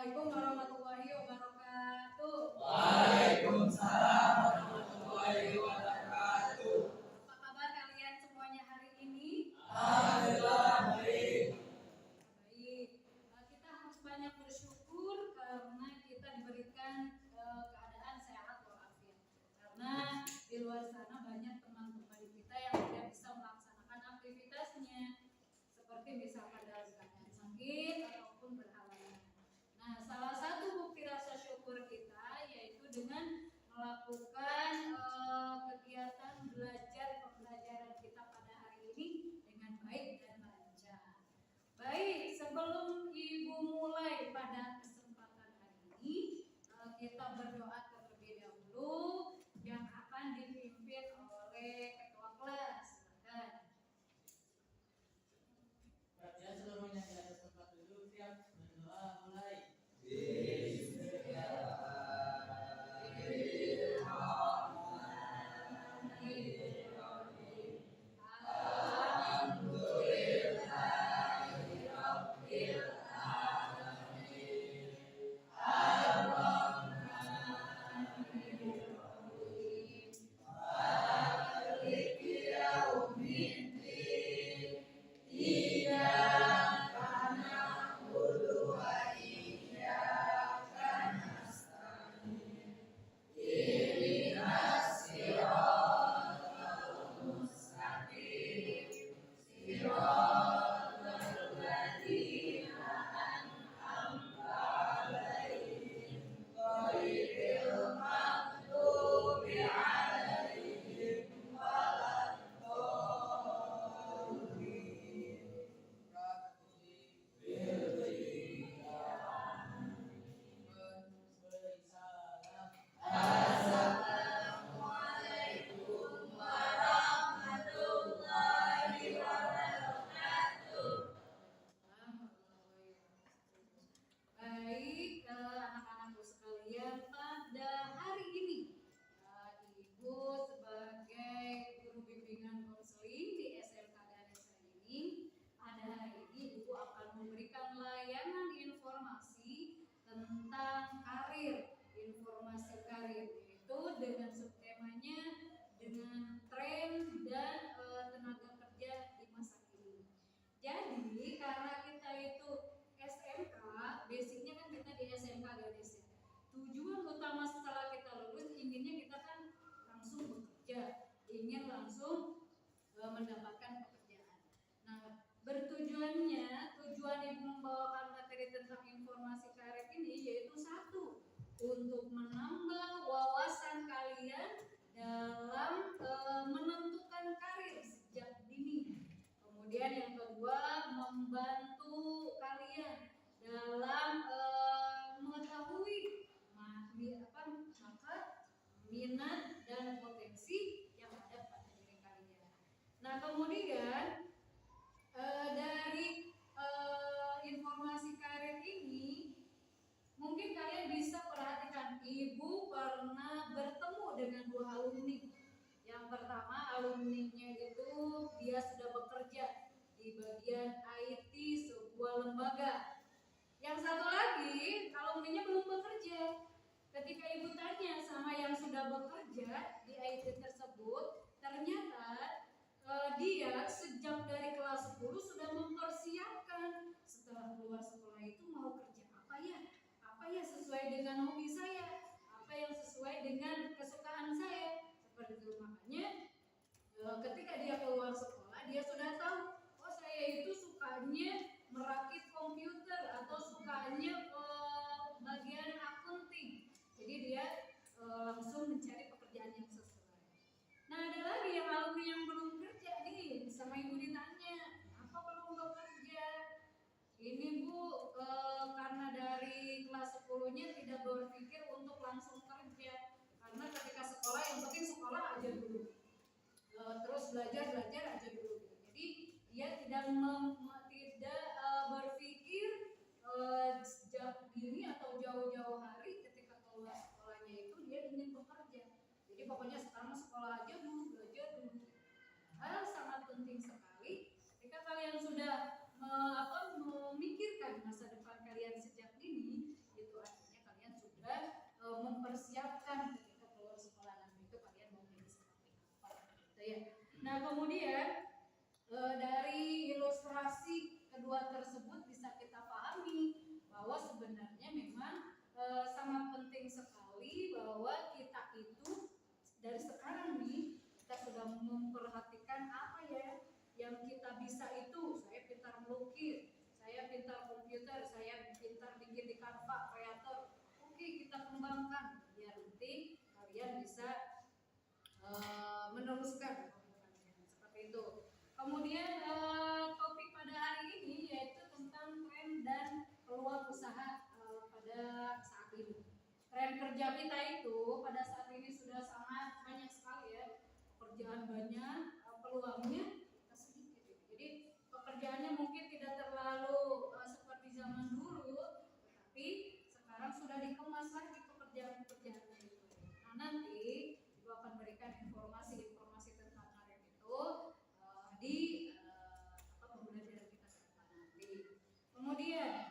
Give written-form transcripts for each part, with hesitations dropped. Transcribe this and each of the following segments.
Assalamualaikum warahmatullahi wabarakatuh. Waalaikumsalam warahmatullahi wabarakatuh. Apa kabar kalian semuanya hari ini? Alhamdulillah baik. Baik. Kita harus banyak bersyukur karena kita diberikan keadaan sehat walafiat. Karena di luar sana banyak teman-teman kita yang tidak bisa melaksanakan aktivitasnya, seperti misalkan dalam keadaan sakit ataupun berhalangan. Nah, salah satu bukti rasa syukur kita yaitu dengan melakukan kegiatan pembelajaran kita pada hari ini dengan baik dan lancar. Baik, sebelum Ibu mulai pada kesempatan hari ini, kita berdoa terlebih dahulu yang akan dipimpin oleh ketua kelas. Silakan. Perhatian seluruhnya di atas tempat duduk, siap berdoa mulai. Baik, anak-anakku sekalian, pada hari ini Ibu sebagai guru bimbingan konseling di SMK Ganesha ini, pada hari ini Ibu akan memberikan layanan informasi tentang informasi karir, yaitu dengan subtemanya dengan tren dan tenaga kerja di masa kini. Jadi karena kita itu SMK, basicnya kan kita di SMK Ganesha. Tujuan utama setelah kita lulus inginnya kita kan langsung bekerja, ingin langsung mendapatkan pekerjaan. Nah, tujuan Ibu membawakan materi tentang informasi karir ini yaitu satu, untuk menambah wawasan kalian dalam menentukan karir sejak dini. Kemudian yang kedua, membantu kalian dalam mengetahui bakat, minat, dan potensi yang ada pada diri kalian. Nah, kemudian dari informasi karir ini, mungkin kalian bisa perhatikan, Ibu pernah bertemu dengan dua alumni. Yang pertama, alumninya itu dia sudah bekerja di bagian IT sebuah lembaga. Yang satu lagi, alumninya belum bekerja. Ketika Ibu tanya sama yang sudah bekerja di IT tersebut, ternyata dia sejak dari kelas 10 sudah mempersiapkan setelah keluar sekolah itu mau kerja apa ya sesuai dengan hobi saya, apa yang sesuai dengan kesukaan saya, seperti itu. Makanya ketika dia keluar sekolah dia sudah tahu, oh saya itu sukanya merakit komputer atau sukanya bagian akunting. Jadi dia langsung mencari pekerjaan yang sesuai. Nah, ada lagi yang alumni yang belum kerja nih, sama Ibu ditanya, apa belum bekerja? Ini Bu, karena dari kelas 10-nya tidak berpikir untuk langsung kerja, karena ketika sekolah yang penting sekolah aja dulu, terus belajar aja dulu. Jadi dia tidak berpikir sejak dini atau jauh-jauh hari ketika keluar sekolahnya itu dia ingin bekerja. Jadi pokoknya sekarang sekolah aja dulu, belajar dulu. Hal sangat penting sekali ketika kalian sudah memikirkan masa depan kalian sejak dini, kemudian dari ilustrasi kedua tersebut bisa kita pahami bahwa sebenarnya memang sangat penting sekali bahwa kita itu dari sekarang nih kita sudah memperhatikan apa ya yang kita bisa itu. Saya pintar melukis, saya pintar komputer, saya pintar bikin di Canva, kreator. Oke, kita kembangkan biar nanti kalian bisa meneruskan seperti itu. Kemudian topik pada hari ini yaitu tentang tren dan peluang usaha pada saat ini. Tren kerja kita itu pada saat ini sudah sangat banyak sekali ya, pekerjaan banyak, peluangnya sedikit. Jadi pekerjaannya mungkin tidak terlalu seperti zaman dulu, tetapi sekarang sudah dikemas lagi pekerjaan-pekerjaan itu. Nah nanti Ibu akan berikan informasi-informasi tentang hal itu di pembelajaran kita ke depan nanti. Kemudian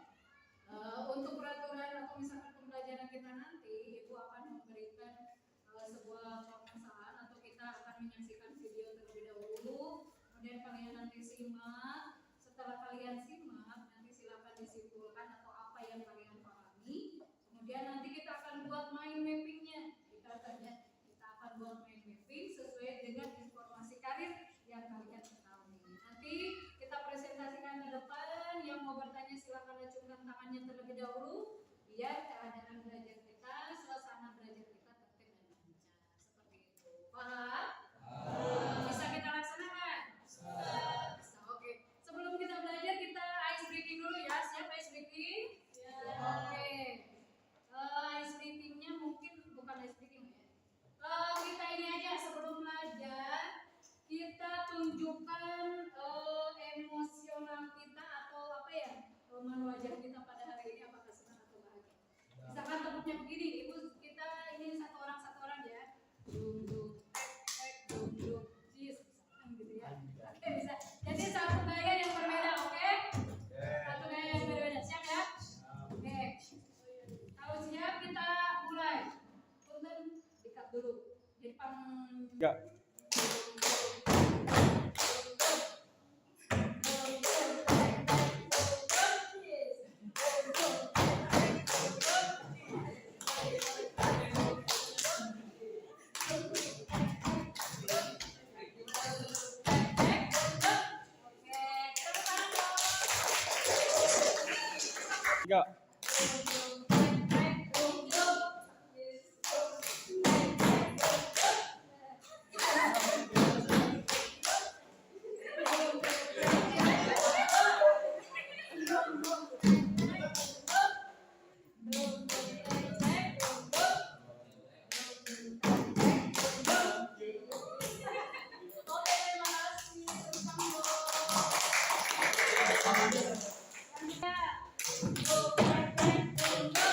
untuk peraturan atau misalkan pembelajaran kita nanti, Ibu akan memberikan sebuah pemasaran atau kita akan menyaksikan video terlebih dahulu. Kemudian kalian nanti simak. Setelah kalian simak, nanti silakan disimpulkan atau apa yang kalian pahami. Kemudian nanti kita akan buat mind mappingnya. Kita akan buat mind mapping sesuai dengan informasi karir yang kalian ketahui. Nanti kita presentasikan ke depan. Yang mau bertanya silakan acungkan tangannya terlebih dahulu biar keadaan belajar kita, suasana belajar kita tertib dan lancar. Seperti itu. Paham? Bisa kita laksanakan? Bisa. Oke. Sebelum kita belajar kita ice breaking dulu ya. Siap ice breaking? Oke. Ice breakingnya mungkin bukan ice breaking ya. Kita ini aja sebelum belajar kita tunjukkan emosional kita atau apa ya, manual wajah kita pada hari ini apakah senang atau bahagia. Misalkan tepuknya begini, Ibu kita ini satu orang ya. Duduk, cheese, gitu ya. Oke bisa. Jadi satu gaya yang berbeda, oke? Satu gaya yang berbeda, siap ya? Oke. Kalau siap kita mulai. Punten dikat dulu. Jadi Ya. Tiga. Go,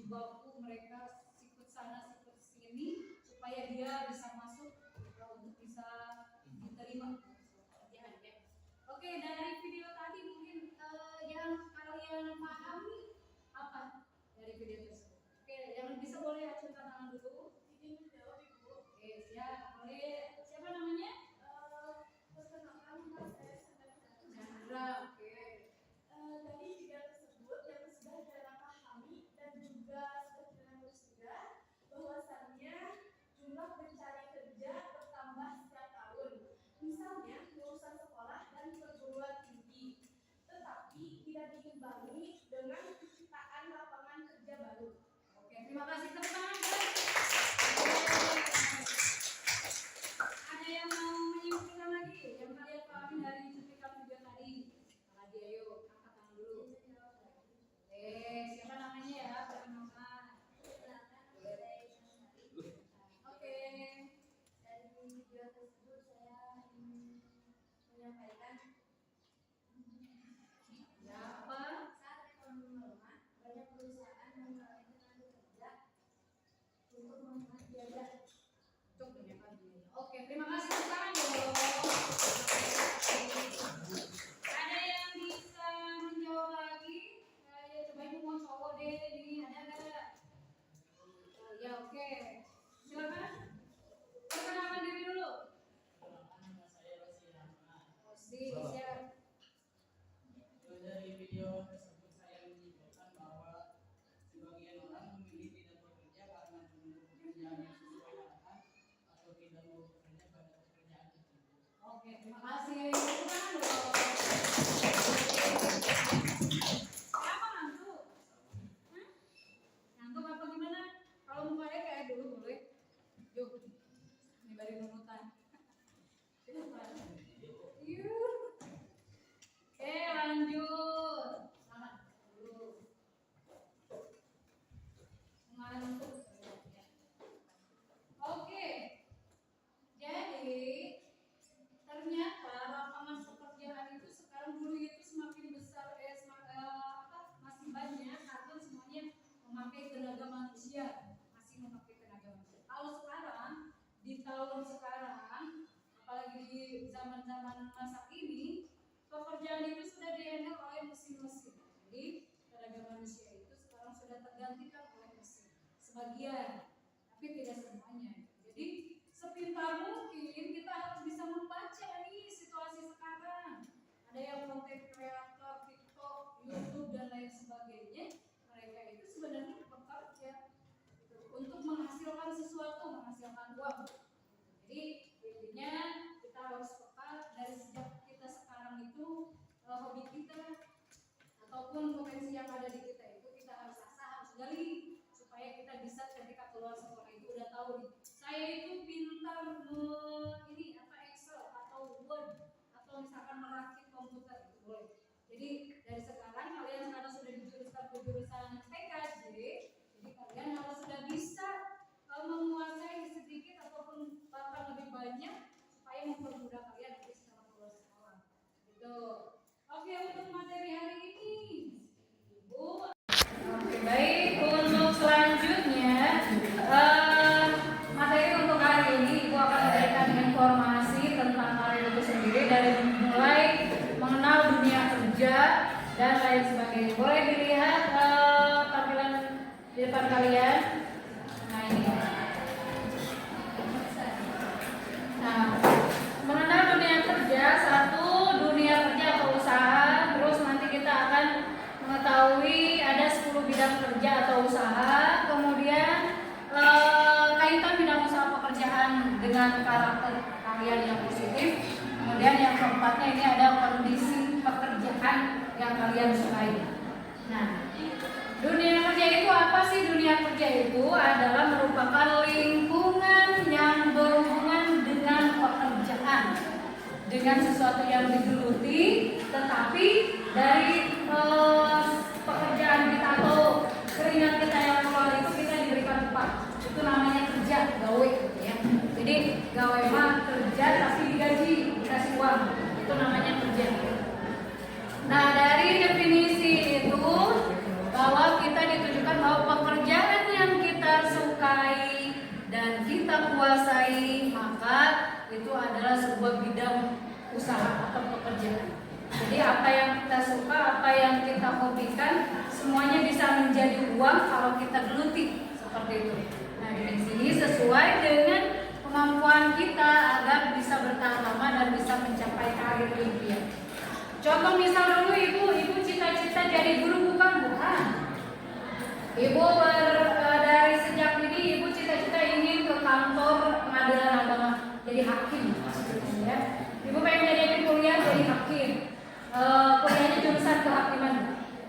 baku mereka sikut sana sikut sini supaya dia bisa masuk untuk bisa diterima pekerjaan ya. Oke, dari video tadi mungkin yang kalian pahami apa dari video tersebut? Oke, yang bisa boleh acungkan tangan dulu. Oke, siap. Boleh. Siapa namanya? Perkenalkan nama saya Chandra. Oke. dari video tersebut yang sudah kita pahami dan juga sudah kita nulis juga bahwasannya jumlah pencari kerja bertambah setiap tahun. Misalnya lulusan sekolah dan perguruan tinggi, tetapi tidak diimbangi dengan penciptaan lapangan kerja baru. Oke, terima kasih teman-teman. Ada yang mau menyimpulkan lagi yang kalian pahami dari cuplikan video tadi? Lagi ayo angkat tangan dulu. Siapa namanya ya? Perkenalkan. Oke. Dari video tersebut saya ingin menyampaikan Ya apa? saat ekonomi melemah, banyak perusahaan mengurangi tenaga kerja untuk menghemat biaya. Untuk menyiapkan biaya. Oke, terima kasih sekarang dong. Ada yang bisa menjawab lagi? Ya coba ibu mau cowok deh ini ada nggak? Oh, ya oke. Silakan. Perkenalkan diri dulu. Nama saya Rosi Rahman. Rosi, siap. Dari video tersebut saya menyimpulkan bahwa sebagian orang memilih tidak bekerja karena menunggu pekerjaan yang sesuai arahan atau tidak mau bekerja pada pekerjaan tersebut. Oke, terima kasih. Silakan dong. Siapa ngantuk? Hah? Ngantuk apa gimana? Kalau mukanya kayak dulu boleh. Yuk, ini baru nunutan. Silakan. Yuk. Oke, lanjut. Selamat dulu. Ngantuk. Oke. Jadi ternyata lapangan pekerjaan itu sekarang dulu itu semakin besar masih banyak atau semuanya memakai tenaga manusia, masih memakai tenaga manusia. Kalau sekarang di tahun sekarang apalagi di zaman-zaman masa ini pekerjaan itu sudah dihandle oleh mesin-mesin. Jadi tenaga manusia itu sekarang sudah tergantikan oleh mesin sebagian, tapi tidak semuanya. Jadi sepintar mungkin kita harus bisa membaca nih situasi sekarang. Ada yang konten kreator, TikTok, YouTube dan lain sebagainya. Mereka itu sebenarnya bekerja untuk menghasilkan sesuatu, menghasilkan uang. Jadi intinya kita harus peka dari sejak kita sekarang itu hobi kita ataupun potensi yang ada di kita itu kita harus asah, harus gali supaya kita bisa ketika keluar sekolah itu udah tahu nih saya itu pintar ini apa Excel atau Word atau misalkan merakit komputer itu boleh. Jadi dari sekarang kalian sekarang sudah dijuruskan ke jurusan PKJ, jadi kalian harus sudah bisa menguasai sedikit ataupun bahkan lebih banyak supaya mempermudah kalian nanti setelah keluar sekolah. Gitu. Oke, untuk materi hari ini, Ibu. Oke, baik. Untuk selanjutnya, materi untuk hari ini Ibu akan memberikan informasi tentang hal itu sendiri dari mulai mengenal dunia kerja dan lain sebagainya. Boleh dilihat tampilan di depan kalian. Nah ini. Nah, mengenal dunia kerja, satu dunia kerja atau usaha, terus nanti kita akan mengetahui ada 10 bidang kerja atau usaha, kemudian kaitan bidang usaha pekerjaan dengan karakter kalian yang positif, kemudian yang keempatnya ini ada kondisi pekerjaan yang kalian sukai. Nah, dunia kerja itu apa sih? Dunia kerja itu adalah merupakan lingkungan yang berhubungan dengan pekerjaan, dengan sesuatu yang digeluti, tetapi dari pekerjaan kita atau keringat kita yang keluar itu kita diberikan upah. Itu namanya kerja, gawe ya. Jadi gawe mah kerja tapi digaji, dikasih uang. Itu namanya kerja. Nah, dari definisi itu bahwa kita ditujukan bahwa pekerja usaha atau pekerjaan. Jadi apa yang kita suka, apa yang kita hobikan, semuanya bisa menjadi uang kalau kita geluti seperti itu. Nah di sini sesuai dengan kemampuan kita agar bisa bertahan lama dan bisa mencapai karir impian. Contoh misal dulu ibu cita-cita jadi guru bukan? Ibu dari sejak ini ibu cita-cita ingin ke kantor pengadilan agama jadi hakim, ya. Ibu pengen jadi kuliah jadi hakim, kuliahnya jurusan kehakiman.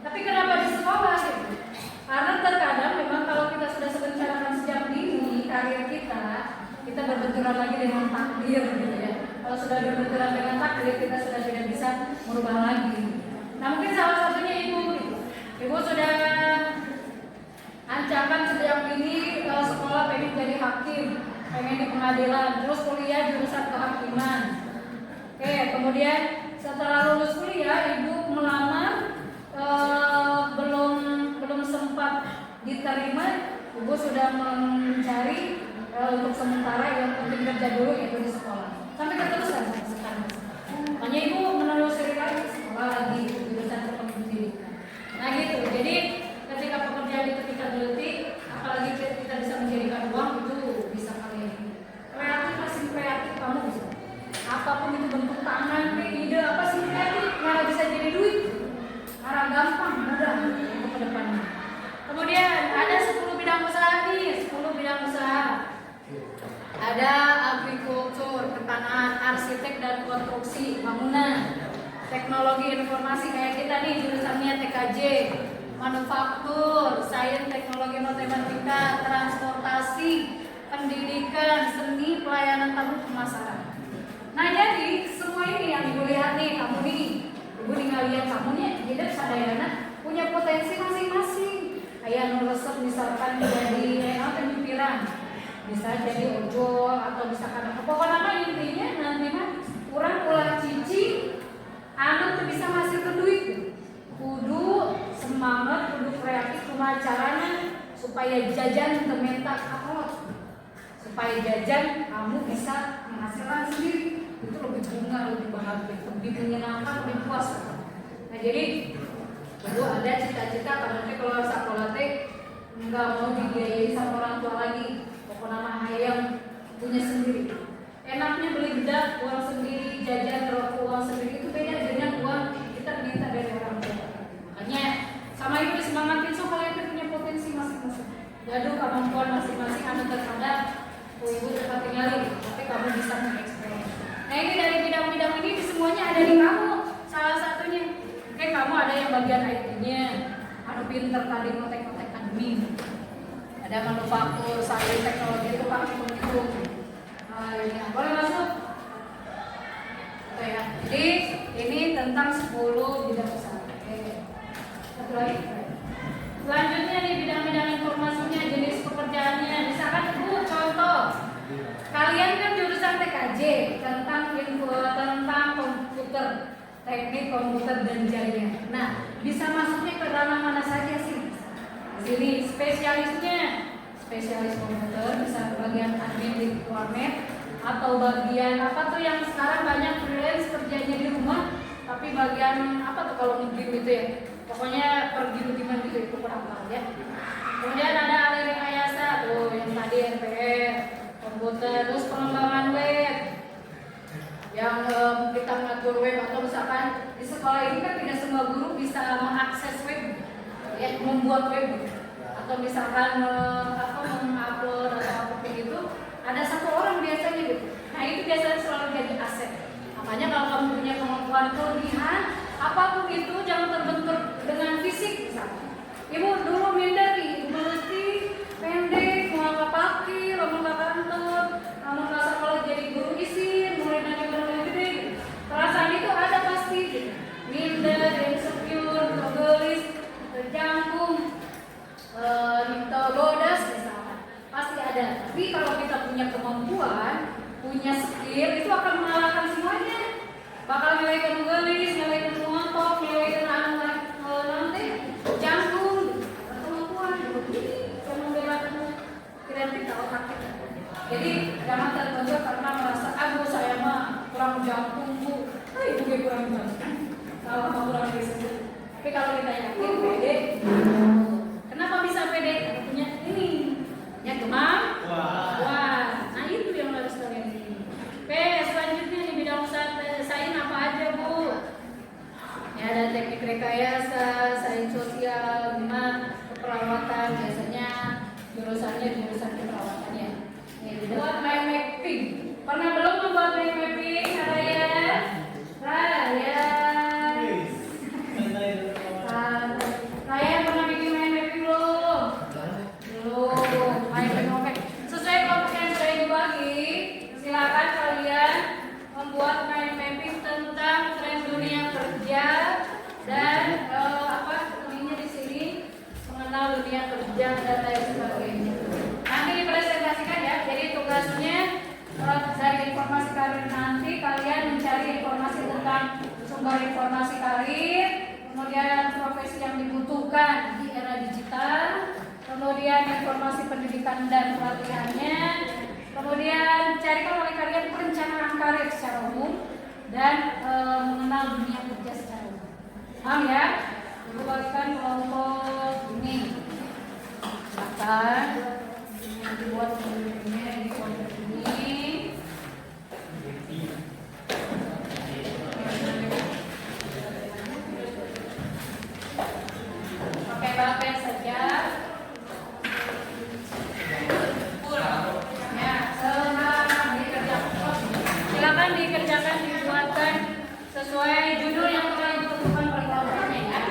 Tapi kenapa di sekolah gitu? Karena terkadang memang kalau kita sudah serencanakan sejak dini karir kita berbenturan lagi dengan takdir gitu ya. Kalau sudah berbenturan dengan takdir kita sudah tidak bisa merubah lagi. Nah mungkin salah satunya ibu gitu. Ibu sudah ancaman sejak ini sekolah pengen jadi hakim, pengen di pengadilan, terus kuliah jurusan kehakiman. Oke, kemudian setelah lulus kuliah ibu melamar, belum sempat diterima, ibu sudah mencari untuk sementara yang penting kerja dulu yaitu di sekolah sampai keterusan sekarang. Makanya ibu menelusuri lagi sekolah lagi jurusan pendidikan. Nah gitu. Jadi ketika pekerjaan itu kita geluti, apalagi kita bisa menjadikan uang, itu bisa kalian kreatif kamu bisa. Apapun itu bentuk tangan, ide apa sih kreatif, malah bisa jadi duit. Karena gampang, mudah untuk ke depannya. Kemudian ada 10 bidang usaha nih, 10 bidang usaha. Ada agrikultur, pertanian, arsitek dan konstruksi, bangunan, teknologi informasi kayak kita nih jurusannya TKJ, manufaktur, sains, teknologi matematika, transportasi, pendidikan, seni, pelayanan tamu, pemasaran. Nah jadi semua ini yang ibu lihat nih, kamu nih, ibu tinggal lihat kamu nih, hidup sadayana punya potensi masing-masing. Kayak ngeresep misalkan jadi penyupiran, bisa jadi ojol atau bisa apa. Pokoknya intinya nanti mah kurang ulah cici, anu tuh bisa menghasilkan duit. Kudu semangat, kudu kreatif, kumaha caranya supaya jajan tementak akhlak, supaya jajan kamu bisa menghasilkan sendiri. Itu lebih bunga, lebih bahagia, lebih menyenangkan, lebih puas. Nah jadi kudu ada cita-cita karena kalau sekolah teh nggak mau dibiayai sama orang tua lagi. Pokoknya yang punya sendiri. Enaknya beli bedak uang sendiri, jajan rokok uang sendiri, itu beda dengan uang kita minta dari orang tua. Makanya sama itu semangatin so kalian punya potensi masing-masing. Gaduh kemampuan masing-masing, anu terhadap ibu tempat tinggalin, tapi kamu bisa mengeksplor. Nah ini dari bidang-bidang ini semuanya ada di kamu. Salah satunya, kayak kamu ada yang bagian IT-nya, anu pinter tadi ngotek-ngotek admin. Ada manufaktur, sains, teknologi itu kamu menghitung. Ini boleh masuk? Oke ya. Jadi ini tentang 10 bidang usaha. Oke. Satu lagi. Selanjutnya nih bidang-bidang informasinya, jenis pekerjaannya. Misalkan Bu, contoh. Kalian kan jurusan TKJ tentang komputer, teknik komputer dan jaringan. Nah, bisa masuknya ke ranah mana saja sih? Sini spesialisnya, spesialis komputer, bisa bagian admin di warnet atau bagian apa tuh yang sekarang banyak freelance kerjanya di rumah, tapi bagian apa tuh kalau mungkin gitu ya, pokoknya pergi-giman gitu itu kurang tahu ya. Kemudian ada ahli rekayasa tuh yang tadi NPR, komputer, terus pengembangan web, yang kita mengatur web atau misalkan di sekolah ini kan tidak semua guru bisa mengakses web, ya membuat web atau misalkan mengupload atau apapun itu ada satu orang biasanya gitu. Nah itu biasanya selalu jadi aset. Makanya kalau kamu punya kemampuan kelebihan apapun itu jangan terbentur dengan fisik misalnya. Ibu dulu mindari, mesti pendek, mau nggak pakai, mau nggak kantor, kamu nggak sekolah jadi guru isin, mulai nanya lebih gede. Perasaan itu ada pasti. Gitu. Minder, insecure, tergelis, terjangkung, bodas misalkan pasti ada. Tapi kalau kita punya kemampuan, punya skill itu akan mengalahkan semuanya. Bakal kurang tahu. Kalau kamu kurang disebut. Tapi kalau kita yakin pede, kenapa bisa pede? Karena punya ini, ya wah. Nah itu yang harus kalian ini. Oke, selanjutnya di bidang usaha sains apa aja Bu? Ya ada teknik rekayasa, sains sosial, keperawatan, biasanya jurusannya jurusan keperawatan ya. Buat mind mapping. Pernah belum membuat mind mapping, Ryan? Ryan pernah bikin mind mapping belum? Belum. Mind mapping oke. Sesuai kelompok yang sudah dibagi, silakan kalian membuat mind mapping tentang tren dunia kerja dan namanya di sini mengenal dunia kerja dan lain sebagainya. Nanti dipresentasikan ya. Jadi tugasnya dari informasi karir nanti kalian mencari informasi tentang sumber informasi karir, kemudian profesi yang dibutuhkan di era digital, kemudian informasi pendidikan dan pelatihannya, kemudian carikan oleh kalian perencanaan karir secara umum dan mengenal dunia kerja secara umum. Paham ya? Dibuatkan kelompok ini. Silakan dibuat kelompoknya di kelompok ini. Pakai pulpen saja. Ya, silakan dikerjakan, dibuatkan sesuai judul yang telah ditentukan per kelompoknya ya.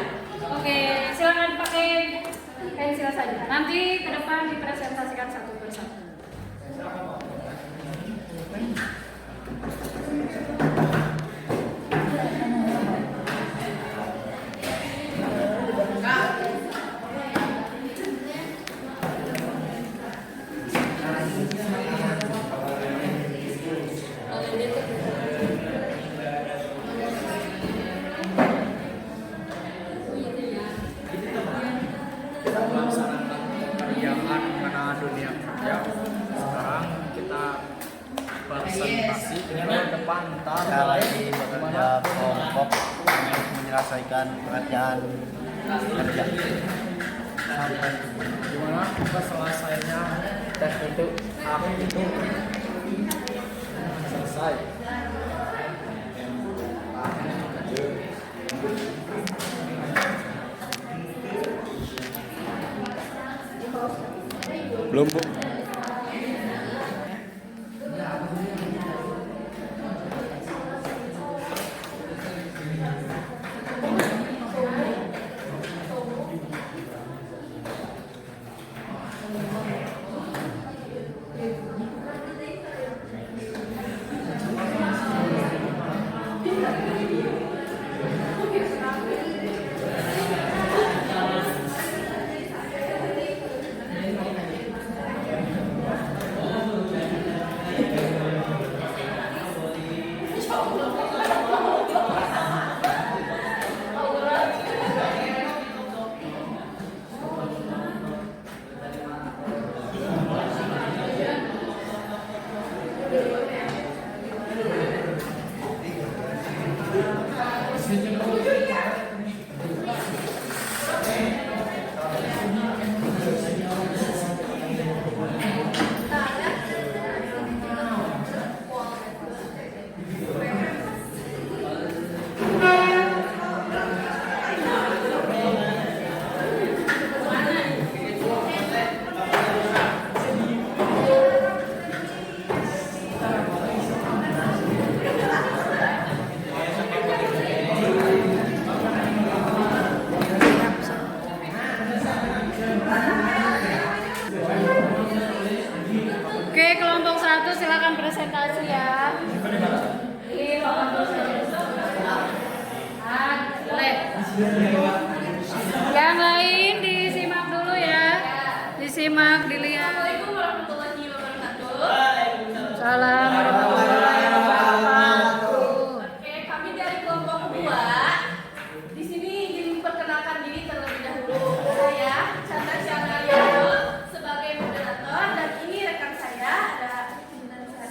Oke, silakan pakai pensil saja. Nanti ke depan dipresentasikan satu persatu. Melaksanakan kerjaan mengenal dunia kerja. Sekarang kita presentasi dengan depan Kita lagi bekerja kelompok untuk menyelesaikan pekerjaan kerja sampai gimana kita selesainya tes itu itu selesai. Belum Bu. presentasi ya. Ini kelompok boleh. Yang lain disimak dulu ya. Disimak, dilihat. Assalamualaikum warahmatullahi wabarakatuh. Salam warahmatullahi wabarakatuh. Oke, kami dari kelompok 2. Di sini ingin memperkenalkan diri terlebih dahulu. Saya Chandra Chandra sebagai moderator dan ini rekan saya ada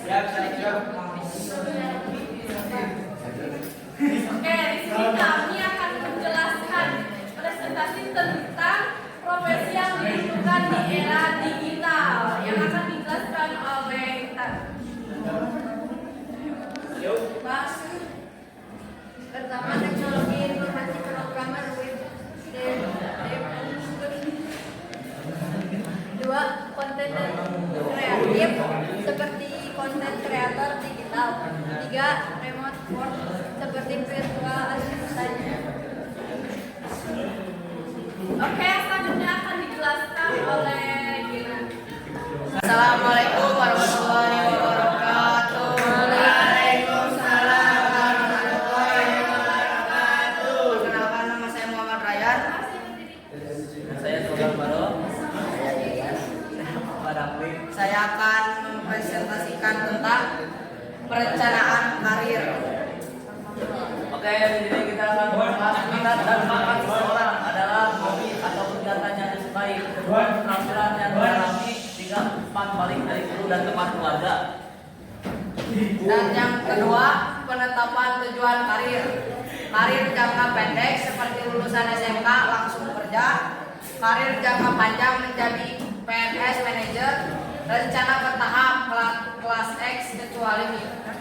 Siap. di era digital yang akan dijelaskan oleh Intan. Pertama, teknologi informasi pemrograman web. Dua, konten kreatif seperti konten kreator digital. Tiga, remote work seperti virtual assistant. Oke, selanjutnya akan dijelaskan oleh Gina. Assalamualaikum warahmatullahi wabarakatuh. Waalaikumsalam warahmatullahi wabarakatuh. Perkenalkan, nama saya Muhammad Ryan. Saya Sogal Baro. Saya akan mempresentasikan tentang perencanaan karir. Oke, di sini kita akan membahas minat dan bakat seseorang adalah hobi atau kegiatan yang disukai, kedua keterampilan yang dialami, tiga umpan balik dari guru dan teman keluarga. Dan yang kedua, penetapan tujuan karir. Karir jangka pendek seperti lulusan SMK langsung kerja. Karir jangka panjang menjadi PNS manajer. Rencana bertahap kelas X kecuali minat.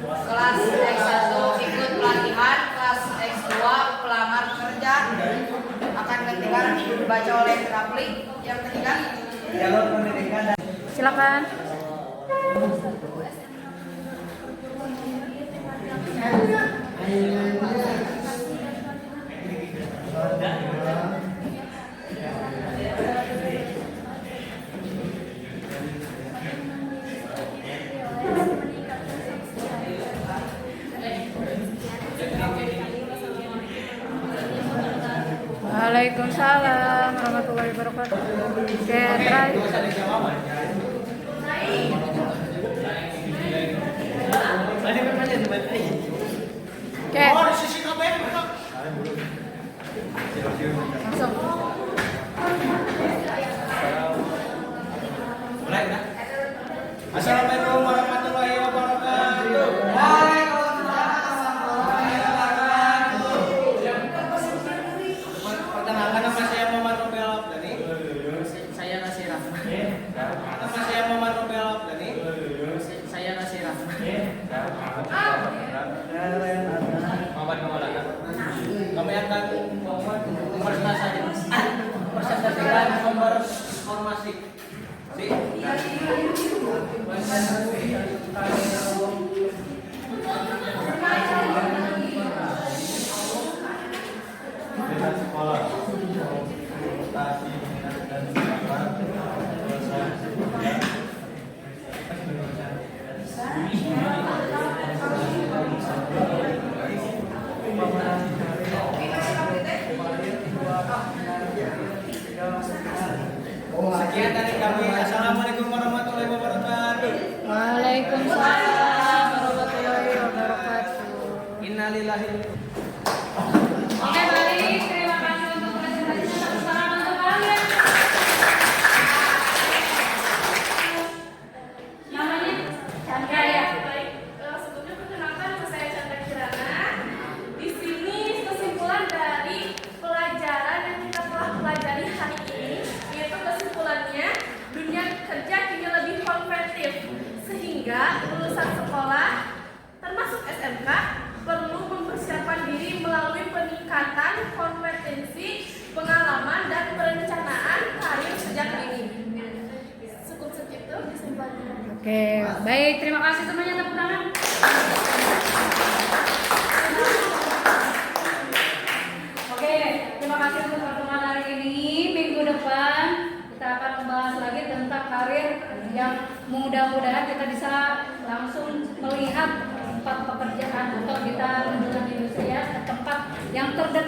Kelas X1 ikut pelatihan, kelas X2 pelamar kerja. Akan ketiga dibaca oleh Rapli. Yang ketiga Jalur pendidikan dan Silakan. Waalaikumsalam warahmatullahi wabarakatuh. Oke, terakhir. Oke. Langsung. Assalamualaikum warahmatullahi wabarakatuh. Perkenalkan, nama saya Muhammad Robel Abdani. Saya Nasirah. Nama saya Muhammad Robel Abdani. Saya Nasirah. Muhammad Maulana. Kami akan mempresentasikan nomor informasi. Sekian dari kami. Assalamualaikum warahmatullahi wabarakatuh. Waalaikumsalam warahmatullahi wabarakatuh. Innalillahi. Oke, baik. Terima kasih untuk presentasinya. Tepuk tangan untuk kalian. Namanya Chandra ya? Baik, sebelumnya perkenalkan nama saya Chandra Kirana. Di sini kesimpulan dari pelajaran yang kita telah pelajari hari ini, yaitu kesimpulannya dunia kerja kini lebih kompetitif, sehingga lulusan sekolah termasuk SMK perlu mempersiapkan diri melalui peningkatan kompetensi, pengalaman, dan perencanaan karir sejak dini. Cukup segitu kesimpulannya. Oke, baik. Terima kasih semuanya. Tepuk tangan. Oke, terima kasih untuk pertemuan hari ini. Minggu depan kita akan membahas lagi tentang karir yang mudah-mudahan kita bisa langsung melihat tempat pekerjaan atau kita menunjukkan industri ya, ke tempat yang terdekat